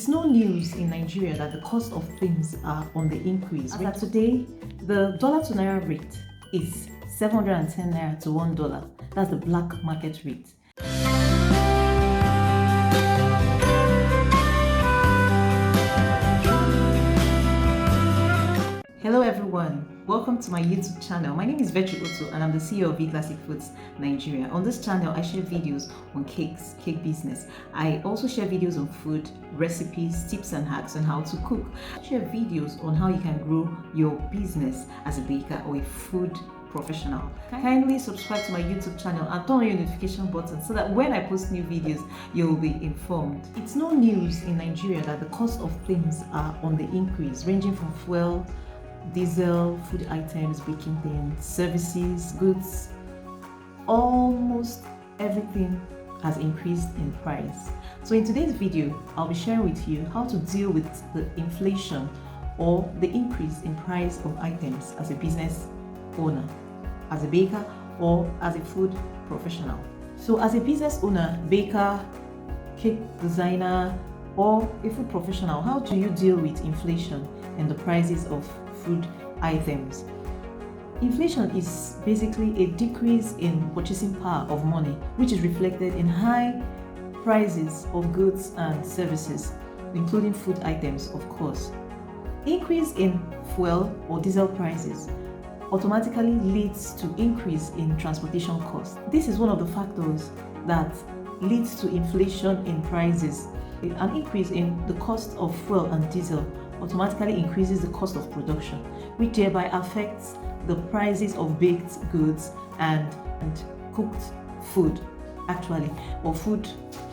It's no news in Nigeria that the cost of things are on the increase. As of today, the dollar to naira rate is 710 naira to $1. That's the black market rate. Hello everyone, welcome to my YouTube channel. My name is Ottoh and I'm the CEO of Classic Foods Nigeria. On this channel, I share videos on cakes, cake business. I also share videos on food, recipes, tips and hacks on how to cook. I share videos on how you can grow your business as a baker or a food professional. Kindly subscribe to my YouTube channel and turn on your notification button so that when I post new videos, you'll be informed. It's no news in Nigeria that the cost of things are on the increase, ranging from fuel, diesel, food items, baking things, services, goods. Almost everything has increased in price. So in today's video, I'll be sharing with you how to deal with the inflation or the increase in price of items as a business owner, as a baker, or as a food professional. So as a business owner, baker, cake designer, or a food professional, how do you deal with inflation and the prices of food items? Inflation is basically a decrease in purchasing power of money, which is reflected in high prices of goods and services, including food items, of course. Increase in fuel or diesel prices automatically leads to increase in transportation costs. This is one of the factors that leads to inflation in prices. An increase in the cost of fuel and diesel automatically increases the cost of production, which thereby affects the prices of baked goods and cooked food, actually, or food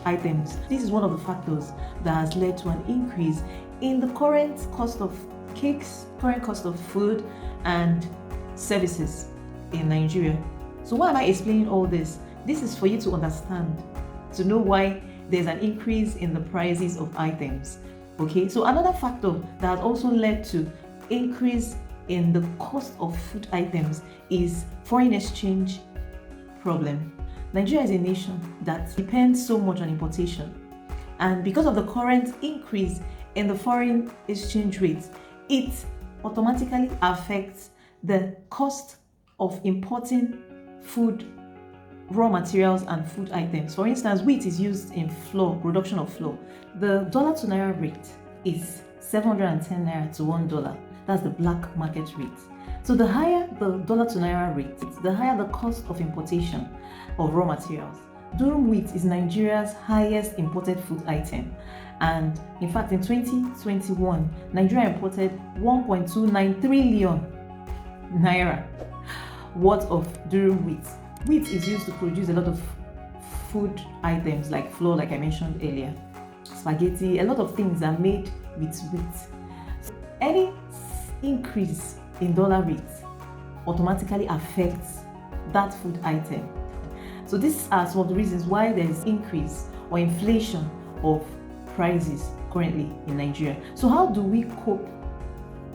items. This is one of the factors that has led to an increase in the current cost of cakes, current cost of food and services in Nigeria. So why am I explaining all this? This is for you to understand, to know why there's an increase in the prices of items. Okay, so another factor that has also led to increase in the cost of food items is foreign exchange problem. Nigeria is a nation that depends so much on importation, and because of the current increase in the foreign exchange rate, it automatically affects the cost of importing food, raw materials and food items. For instance, wheat is used in flour, production of flour. The dollar to naira rate is 710 naira to $1. That's the black market rate. So the higher the dollar to naira rate, the higher the cost of importation of raw materials. Durum wheat is Nigeria's highest imported food item. And in fact, in 2021, Nigeria imported 1.29 trillion naira worth of durum wheat. Wheat is used to produce a lot of food items like flour, like I mentioned earlier, spaghetti, a lot of things are made with wheat. Any increase in dollar rate automatically affects that food item. So these are some of the reasons why there is increase or inflation of prices currently in Nigeria. So how do we cope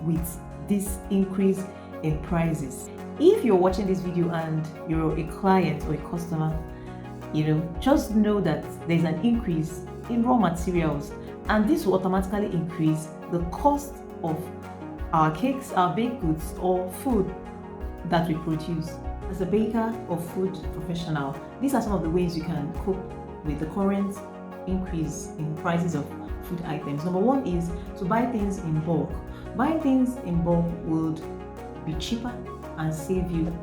with this increase in prices? If you're watching this video and you're a client or a customer, just know that there's an increase in raw materials, and this will automatically increase the cost of our cakes, our baked goods, or food that we produce. As a baker or food professional, these are some of the ways you can cope with the current increase in prices of food items. Number one is to buy things in bulk. Buying things in bulk would be cheaper and save you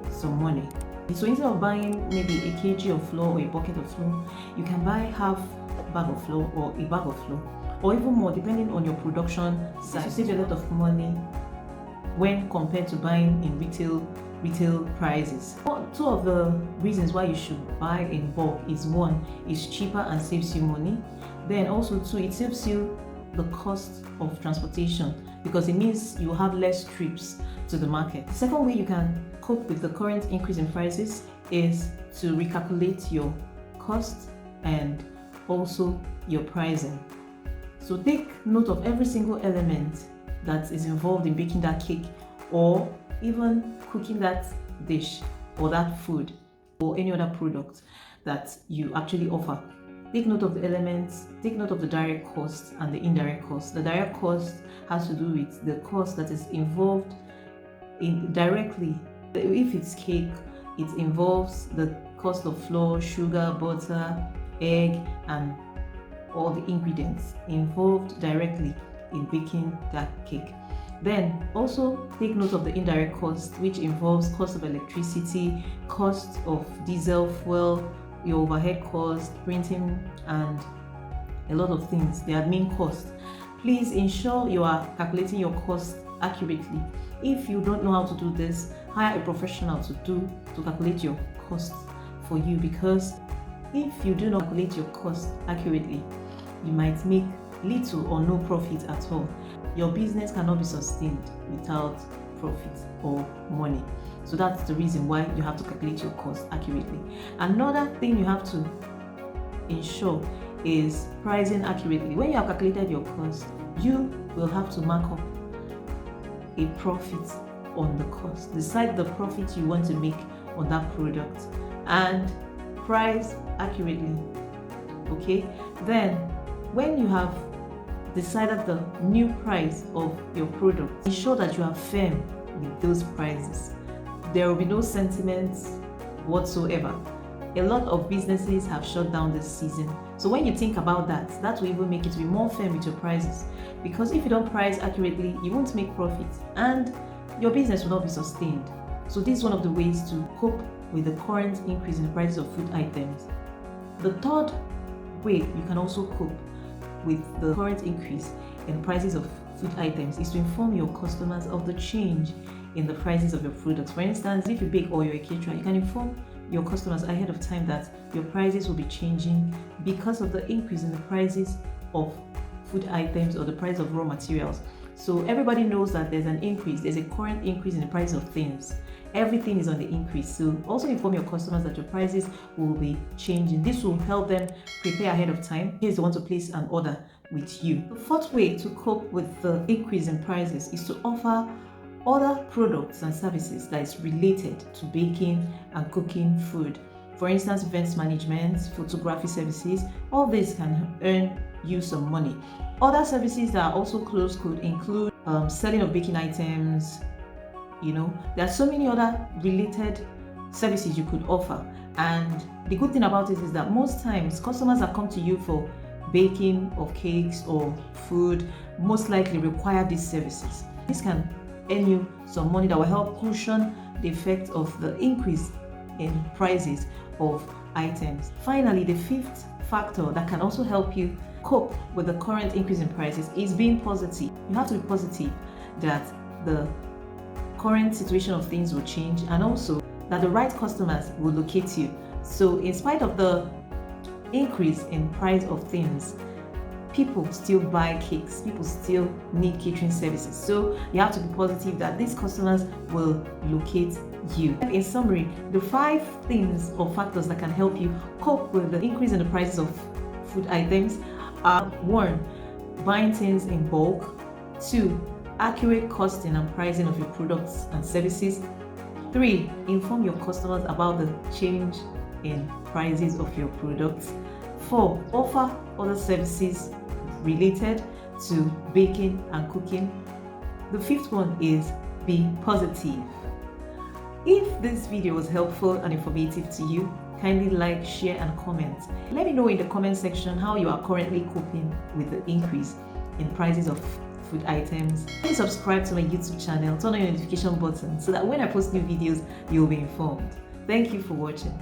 some money. So instead of buying maybe a kg of flour or a bucket of flour, you can buy half a bag of flour or a bag of flour, or even more depending on your production size. You save a lot of money when compared to buying in retail prices. Two of the reasons why you should buy in bulk is, one, it's cheaper and saves you money. Then also two, it saves you the cost of transportation, because it means you have less trips to the market. The second way you can cope with the current increase in prices is to recalculate your costs and also your pricing. So take note of every single element that is involved in baking that cake, or even cooking that dish or that food or any other product that you actually offer. take note of the elements, take note of the direct cost and the indirect cost. The direct cost has to do with the cost that is involved in directly. If it's cake, it involves the cost of flour, sugar, butter, egg, and all the ingredients involved directly in baking that cake. Then also take note of the indirect cost, which involves cost of electricity, cost of diesel, fuel, your overhead cost, printing, and a lot of things, the admin cost. Please ensure you are calculating your cost accurately. If you don't know how to do this, hire a professional to calculate your costs for you, because if you do not calculate your cost accurately, you might make little or no profit at all. Your business cannot be sustained without profit or money. So that's the reason why you have to calculate your cost accurately. Another thing you have to ensure is pricing accurately. When you have calculated your cost, you will have to mark up a profit on the cost. Decide the profit you want to make on that product and price accurately. Okay, then when you have decided the new price of your product, ensure that you are firm with those prices. There will be no sentiments whatsoever. A lot of businesses have shut down this season. So when you think about that, that will even make it to be more firm with your prices. Because if you don't price accurately, you won't make profit and your business will not be sustained. So this is one of the ways to cope with the current increase in the prices of food items. The third way you can also cope with the current increase in prices of food items is to inform your customers of the change in the prices of your products. For instance, if you bake or you're a caterer, you can inform your customers ahead of time that your prices will be changing because of the increase in the prices of food items or the price of raw materials. So everybody knows that there's an increase, there's a current increase in the price of things. Everything is on the increase. So also inform your customers that your prices will be changing. This will help them prepare ahead of time in case they want to place an order with you. The fourth way to cope with the increase in prices is to offer other products and services that is related to baking and cooking food. For instance, events management, photography services. All this can earn you some money. Other services that are also closed could include selling of baking items. There are so many other related services you could offer, and the good thing about it is that most times customers that come to you for baking of cakes or food most likely require these services. This can earn you some money that will help cushion the effect of the increase in prices of items. Finally, the fifth factor that can also help you cope with the current increase in prices is being positive. You have to be positive that the current situation of things will change and also that the right customers will locate you. So in spite of the increase in price of things, people still buy cakes, people still need catering services. So you have to be positive that these customers will locate you. In summary, the 5 things or factors that can help you cope with the increase in the prices of food items are: 1. Buying things in bulk. 2. Accurate costing and pricing of your products and services. 3. Inform your customers about the change in prices of your products. 4. Offer other services related to baking and cooking. The 5th one is be positive. If this video was helpful and informative to you, kindly like, share and comment. Let me know in the comment section how you are currently coping with the increase in prices of food items. Please subscribe to my YouTube channel, turn on your notification button so that when I post new videos, you'll be informed. Thank you for watching.